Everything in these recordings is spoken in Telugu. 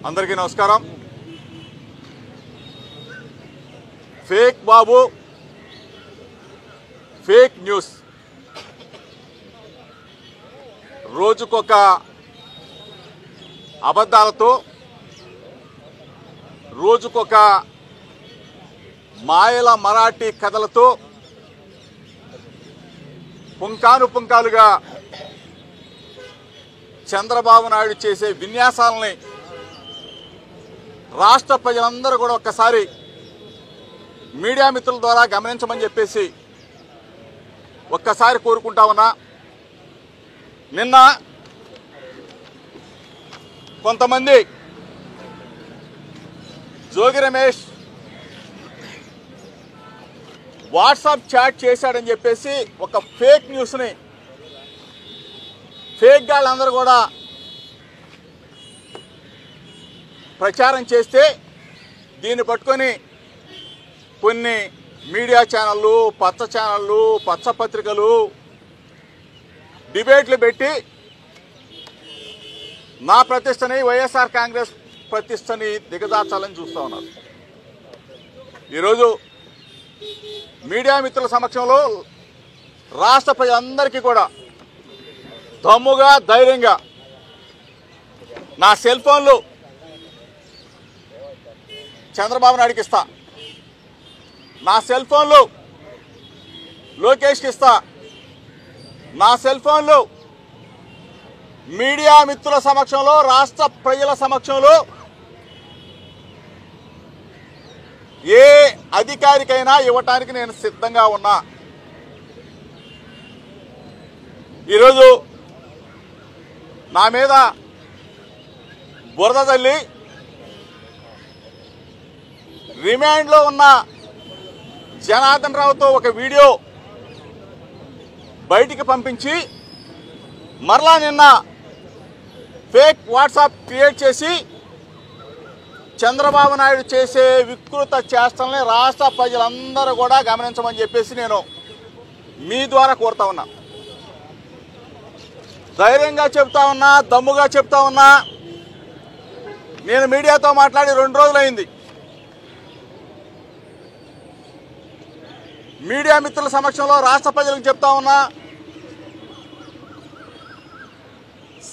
అందరికీ నమస్కారం. ఫేక్ బాబు, ఫేక్ న్యూస్ రోజుకొక అబద్ధాలతో, రోజుకొక మాయల మరాఠీ కథలతో పుంకానుపుంకాలుగా చంద్రబాబు నాయుడు చేసే విన్యాసాలని రాష్ట్ర ప్రజలందరూ కూడా ఒక్కసారి మీడియా మిత్రుల ద్వారా గమనించమని చెప్పేసి ఒక్కసారి కోరుకుంటా ఉన్నా. నిన్న కొంతమంది జోగి రమేష్ వాట్సాప్ చాట్ చేశాడని చెప్పేసి ఒక ఫేక్ న్యూస్ని ఫేక్ గాళ్ళందరూ కూడా ప్రచారం చేస్తే దీన్ని పట్టుకొని కొన్ని మీడియా ఛానళ్ళు, పచ్చ ఛానళ్ళు, పచ్చ పత్రికలు డిబేట్లు పెట్టి నా ప్రతిష్టని, వైఎస్ఆర్ కాంగ్రెస్ ప్రతిష్టని దిగజార్చాలని చూస్తూ ఉన్నారు. ఈరోజు మీడియా మిత్రుల సమక్షంలో రాష్ట్ర ప్రజలందరికీ కూడా దమ్ముగా, ధైర్యంగా నా సెల్ ఫోన్లు చంద్రబాబు నాయుడుకి ఇస్తా, నా సెల్ ఫోన్లు లోకేష్కి ఇస్తా, నా సెల్ ఫోన్లు మీడియా మిత్రుల సమక్షంలో, రాష్ట్ర ప్రజల సమక్షంలో ఏ అధికారికైనా ఇవ్వటానికి నేను సిద్ధంగా ఉన్నా. ఈరోజు నా మీద బురద తల్లి రిమాండ్లో ఉన్న జనార్దన్ రావుతో ఒక వీడియో బయటికి పంపించి మరలా నిన్న ఫేక్ వాట్సాప్ క్రియేట్ చేసి చంద్రబాబు నాయుడు చేసే వికృత చేష్టల్ని రాష్ట్ర ప్రజలందరూ కూడా గమనించమని చెప్పేసి నేను మీ ద్వారా కోరుతా ఉన్నా. ధైర్యంగా చెప్తా ఉన్నా, దమ్ముగా చెప్తా ఉన్నా. నేను మీడియాతో మాట్లాడి 2 రోజులైంది. మీడియా మిత్రుల సమక్షంలో రాష్ట్ర ప్రజలకు చెప్తా ఉన్నా,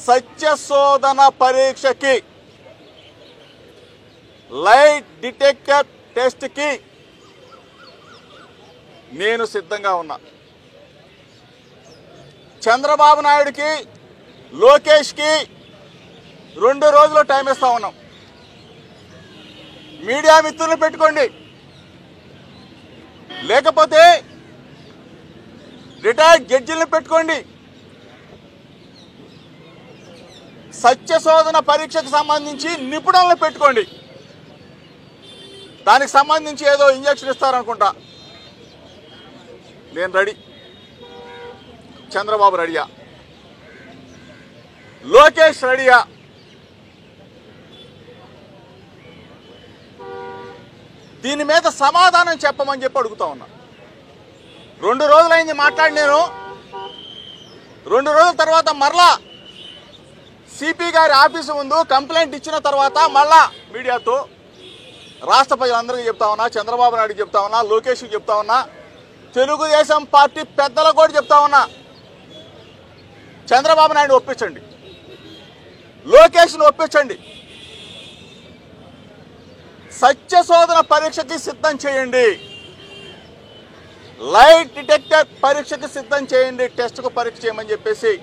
సత్యశోధన పరీక్షకి, లైట్ డిటెక్టర్ టెస్ట్కి నేను సిద్ధంగా ఉన్నా. చంద్రబాబు నాయుడుకి, లోకేష్కి 2 రోజులు టైం ఇస్తా ఉన్నాం. మీడియా మిత్రులు పెట్టుకోండి, లేకపోతే రిటైర్డ్ జడ్జిలను పెట్టుకోండి. సత్యశోధన పరీక్షకు సంబంధించి నిపుణులను పెట్టుకోండి. దానికి సంబంధించి ఏదో ఇంజక్షన్ ఇస్తారనుకుంటా. నేను రెడీ. చంద్రబాబు రెడీయా? లోకేష్ రెడీయా? దీని మీద సమాధానం చెప్పమని చెప్పి అడుగుతా ఉన్నా. 2 రోజులైంది మాట్లాడి నేను. 2 రోజుల తర్వాత మరలా సిపి గారి ఆఫీసు ముందు కంప్లైంట్ ఇచ్చిన తర్వాత మళ్ళా మీడియాతో రాష్ట్ర ప్రజలందరికీ చెప్తా ఉన్నా, చంద్రబాబు నాయుడుకి చెప్తా ఉన్నా, లోకేష్కి చెప్తా ఉన్నా, తెలుగుదేశం పార్టీ పెద్దలకు కూడా చెప్తా ఉన్నా. చంద్రబాబు నాయుడు ఒప్పించండి, లోకేష్ను ఒప్పించండి, సత్యశోధన పరీక్షకి సిద్ధం చేయండి, లైట్ డిటెక్టర్ పరీక్షకి సిద్ధం చేయండి, టెస్ట్కు పరీక్ష చేయమని చెప్పేసి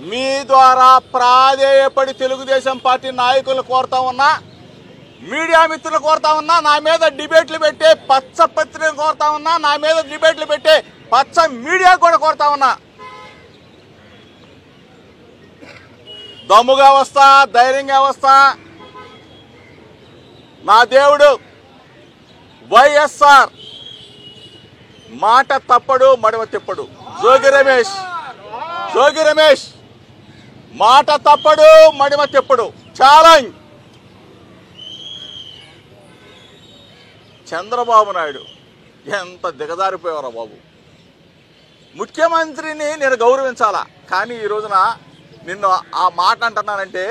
మీ ద్వారా ప్రాధేయపడి తెలుగుదేశం పార్టీ నాయకులు కోరుతా ఉన్నా, మీడియా మిత్రులు కోరుతా ఉన్నా, నా మీద డిబేట్లు పెట్టే పచ్చ పత్రికలు కోరుతా ఉన్నా, నా మీద డిబేట్లు పెట్టే పచ్చ మీడియా కూడా కోరుతా ఉన్నా. దమ్ముగా వస్తా, ధైర్యంగా వస్తా. నా దేవుడు వైఎస్ఆర్ మాట తప్పడు, మడమ తిప్పడు. జోగి రమేష్ మాట తప్పడు, మడమ తిప్పడు. ఛాలెంజ్. చంద్రబాబు నాయుడు ఎంత దిగజారిపోయారా బాబు. ముఖ్యమంత్రిని నేను గౌరవించాలా, కానీ ఈ రోజున నిన్ను ఆ మాట అంటున్నానంటే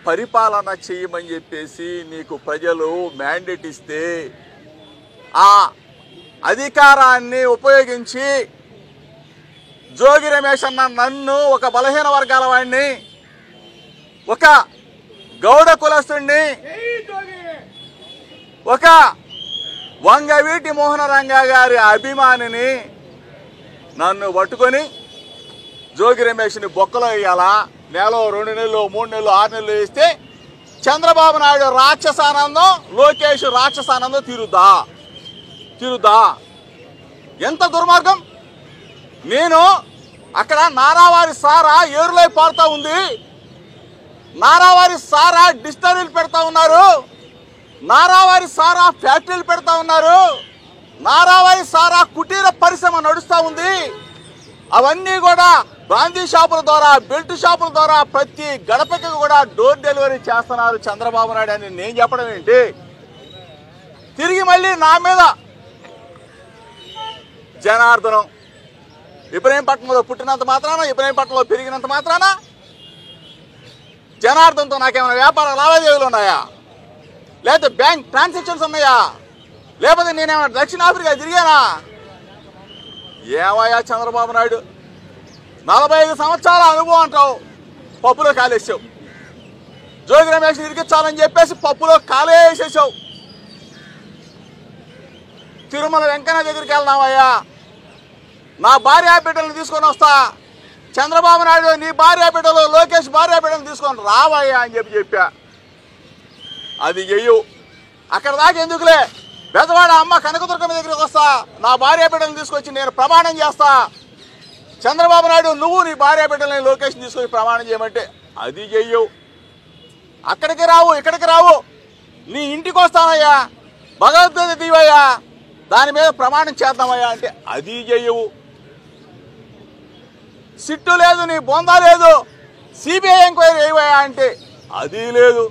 పరిపాలన చేయమని చెప్పేసి నీకు ప్రజలు మ్యాండేట్ ఇస్తే ఆ అధికారాన్ని ఉపయోగించి జోగి రమేష్ అన్న నన్ను ఒక బలహీన వర్గాల వాడిని, ఒక గౌడ కులస్తుడిని, ఒక వంగవీటి మోహన రంగా గారి అభిమానిని నన్ను పట్టుకొని జోగి రమేష్ని బొక్కలో వేయాలా? నెలలో 2 నెలలు 3 నెలలు 6 నెలలు వేస్తే చంద్రబాబు నాయుడు రాక్షసానందం, లోకేష్ రాక్షసానందం తీరుదా? ఎంత దుర్మార్గం! నేను అక్కడ నారావారి సారా ఏరులై పారుతా ఉంది, నారావారి సారా డిస్టరీలు పెడతా ఉన్నారు, నారావారి సారా ఫ్యాక్టరీలు పెడతా ఉన్నారు, నారావారి సారా కుటీర పరిశ్రమ నడుస్తూ ఉంది. అవన్నీ కూడా బ్రాందీ షాపుల ద్వారా, బెల్ట్ షాపుల ద్వారా ప్రతి గడపకి కూడా డోర్ డెలివరీ చేస్తున్నారు చంద్రబాబు నాయుడు అని నేను చెప్పడం ఏంటి? తిరిగి మళ్ళీ నా మీద జనార్దనం ఇబ్రహీంపట్నంలో పుట్టినంత మాత్రాన, ఇబ్రహీంపట్నంలో పెరిగినంత మాత్రాన జనార్దన్తో నాకేమైనా వ్యాపార లావాదేవీలు ఉన్నాయా? లేకపోతే బ్యాంక్ ట్రాన్సాక్షన్స్ ఉన్నాయా? లేకపోతే నేనేమైనా దక్షిణాఫ్రికా తిరిగానా? ఏమయ్యా చంద్రబాబు నాయుడు, 45 సంవత్సరాల అనుభవం అంటావు, పప్పులో కాలేసావు. జోగి రమేష్ ఇరికించాలని చెప్పేసి పప్పులో కాలేసేసావు. తిరుమల వెంకన్న దగ్గరికి వెళ్దామయ్యా, నా భార్య బిడ్డలను తీసుకొని వస్తా, చంద్రబాబు నాయుడు నీ భార్య బిడ్డలు, లోకేష్ భార్య బిడ్డలు తీసుకొని రావయ్యా అని చెప్పా. అది చెయ్యు. అక్కడ దాకా ఎందుకులే, బెజవాడ అమ్మ కనకదుర్గమ్మ దగ్గరికి వస్తా, నా భార్య బిడ్డలను తీసుకొచ్చి నేను ప్రమాణం చేస్తా. చంద్రబాబు నాయుడు నువ్వు నీ భార్య బిడ్డలని లోకేష్ని తీసుకొచ్చి ప్రమాణం చేయమంటే అది చెయ్యు. అక్కడికి రావు, ఇక్కడికి రావు, నీ ఇంటికి వస్తానయ్యా, భగవద్గీత తీవయ్యా, దాని మీద ప్రమాణం చేద్దామయ్యా అంటే అది చెయ్యవు. సిట్టు లేదు, నీ బొందా లేదు, సిబిఐ ఎంక్వైరీ వేయవయ్యా అంటే అది లేదు.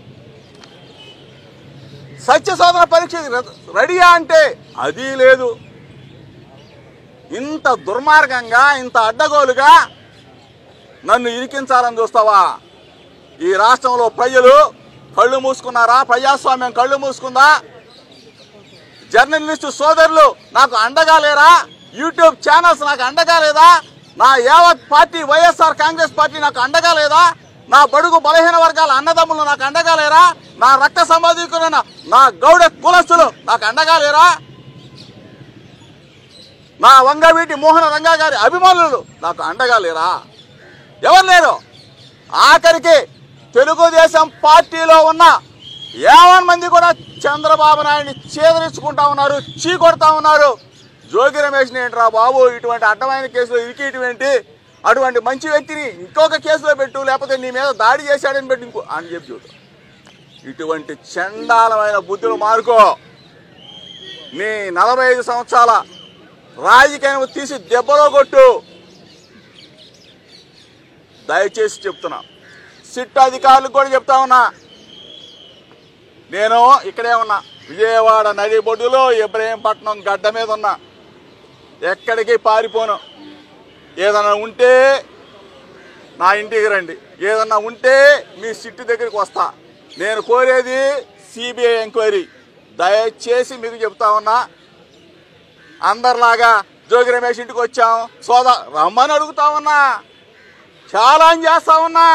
సత్య శోధన పరీక్ష రెడీయా అంటే అది లేదు. ఇంత దుర్మార్గంగా, ఇంత అడ్డగోలుగా నన్ను ఇరికించాలని చూస్తావా? ఈ రాష్ట్రంలో ప్రజలు కళ్ళు మూసుకున్నారా? ప్రజాస్వామ్యం కళ్ళు మూసుకుందా? జర్నలిస్టు సోదరులు నాకు అండగా లేరా? యూట్యూబ్ ఛానల్స్ నాకు అండగా లేదా? నా యావత్ పార్టీ వైఎస్ఆర్ కాంగ్రెస్ పార్టీ నాకు అండగా లేదా? నా బడుగు బలహీన వర్గాల అన్నదమ్ములు నాకు అండగా లేరా? నా రక్త సంబంధికులైన నా గౌడ కులస్తులు నాకు అండగా లేరా? నా వంగవీటి మోహన రంగా గారి అభిమానులు నాకు అండగా లేరా? ఎవరు లేరు. ఆఖరికి తెలుగుదేశం పార్టీలో ఉన్న 50 మంది కూడా చంద్రబాబు నాయుడిని చేదరించుకుంటా ఉన్నారు, చీకొడతా ఉన్నారు. జోగి రమేష్ని ఏంట్రా బాబు ఇటువంటి అడ్డమైన కేసులో ఇరికిటువంటి, అటువంటి మంచి వ్యక్తిని ఇంకొక కేసులో పెట్టు, లేకపోతే నీ మీద దాడి చేశాడని పెట్టి ఇంకో అని చెప్పి చూడు. ఇటువంటి చండాలమైన బుద్ధులు మార్కో. నీ 45 సంవత్సరాల రాజకీయం తీసి దెబ్బలో కొట్టు. దయచేసి చెప్తున్నా, సిట్ అధికారులకు కూడా చెప్తా ఉన్నా, నేను ఇక్కడే ఉన్నా, విజయవాడ నడిబొడ్డులో ఇబ్రహీంపట్నం గడ్డ మీద ఉన్నా, ఎక్కడికి పారిపోను. ఏదన్నా ఉంటే నా ఇంటికి రండి, ఏదన్నా ఉంటే మీ సిట్ దగ్గరికి వస్తా. నేను కోరేది సిబిఐ ఎంక్వైరీ. దయచేసి మీకు చెప్తా ఉన్నా, అందరిలాగా జోగి రమేష్ ఇంటికి వచ్చాం రమ్మని అడుగుతా ఉన్నా, ఛాలెంజ్ చేస్తా ఉన్నా.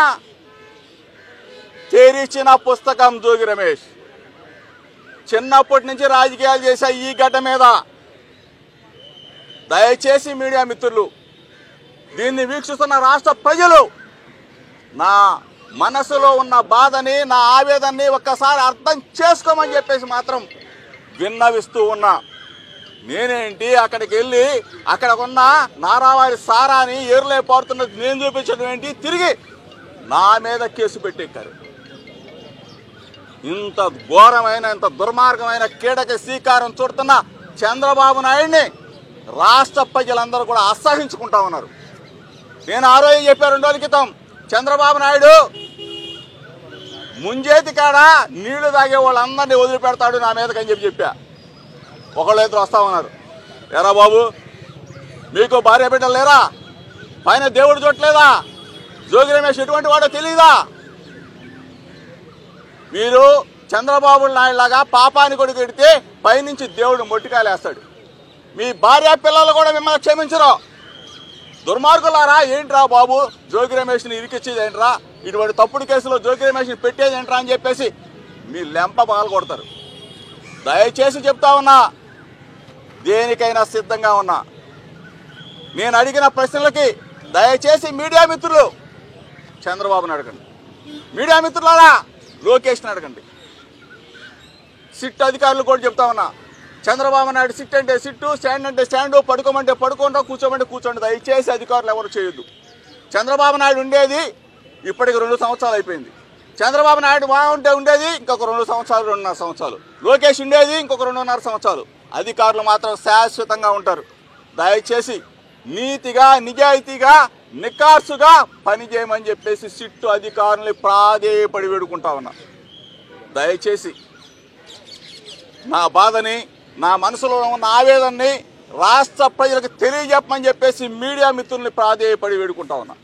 తెరిచిన పుస్తకం జోగి రమేష్. చిన్నప్పటి నుంచి రాజకీయాలు చేశా ఈ గడ్డ మీద. దయచేసి మీడియా మిత్రులు, దీన్ని వీక్షిస్తున్న రాష్ట్ర ప్రజలు నా మనసులో ఉన్న బాధని, నా ఆవేదనని ఒక్కసారి అర్థం చేసుకోమని చెప్పేసి మాత్రం విన్నవిస్తూ ఉన్నా. నేనేంటి అక్కడికి వెళ్ళి అక్కడ ఉన్న నారావారి సారాని ఏరులే పారుతున్నది నేను చూపించడం ఏంటి? తిరిగి నా మీద కేసు పెట్టెక్కారు. ఇంత ఘోరమైన, ఇంత దుర్మార్గమైన కీడక శ్రీకారం చుడుతున్న చంద్రబాబు నాయుడిని రాష్ట్ర ప్రజలందరూ కూడా అసహించుకుంటా ఉన్నారు. నేను ఆ రోజు చెప్పాను 2 రోజుల క్రితం, చంద్రబాబు నాయుడు ముంజేతి కాడ నీళ్లు తాగే వాళ్ళందరినీ వదిలిపెడతాడు నా మీదకని చెప్పా. ఒకళ్ళు ఇద్దరు వస్తా ఉన్నారు, ఎరా బాబు మీకు భార్య బిడ్డలు లేరా? పైన దేవుడు చూడలేదా? జోగి రమేష్ ఎటువంటి వాడో తెలియదా? మీరు చంద్రబాబు నాయుడు లాగా పాపాన్ని కూడా పెడితే పైనుంచి దేవుడు మొట్టికాయలేస్తాడు. మీ భార్య పిల్లలు కూడా మిమ్మల్ని క్షమించరు. దుర్మార్గులారా, ఏంట్రా బాబు జోగి రమేష్ని ఇరికిచ్చేది ఏంట్రా, ఇటువంటి తప్పుడు కేసులో జోగి రమేష్ని పెట్టేది ఏంట్రా అని చెప్పేసి మీ లెంప పగలు కొడతారు. దయచేసి చెప్తా ఉన్నా, దేనికైనా సిద్ధంగా ఉన్నా. నేను అడిగిన ప్రశ్నలకి దయచేసి మీడియా మిత్రులు చంద్రబాబుని అడగండి, మీడియా మిత్రులారా లోకేష్ని అడగండి, సిట్ అధికారులు కూడా చెప్తా ఉన్నా. చంద్రబాబు నాయుడు సిట్ అంటే సిట్టు, స్టాండ్ అంటే స్టాండు, పడుకోమంటే పడుకోండి, కూర్చోమంటే కూర్చోండి. దయచేసి అధికారులు ఎవరు చేయొద్దు. చంద్రబాబు నాయుడు ఉండేది ఇప్పటికి 2 సంవత్సరాలు అయిపోయింది. చంద్రబాబు నాయుడు బాగుంటే ఉండేది ఇంకొక 2 సంవత్సరాలు, 2.5 సంవత్సరాలు. లోకేష్ ఉండేది ఇంకొక 2.5 సంవత్సరాలు. అధికారులు మాత్రం శాశ్వతంగా ఉంటారు. దయచేసి నీతిగా, నిజాయితీగా, నికార్సుగా పనిచేయమని చెప్పేసి సిట్టు అధికారుల్ని ప్రాధేయపడి వేడుకుంటా ఉన్నా. దయచేసి నా బాధని, నా మనసులో ఉన్న ఆవేదనని రాష్ట్ర ప్రజలకు తెలియజెప్పమని చెప్పేసి మీడియా మిత్రుల్ని ప్రాధేయపడి వేడుకుంటా ఉన్నా.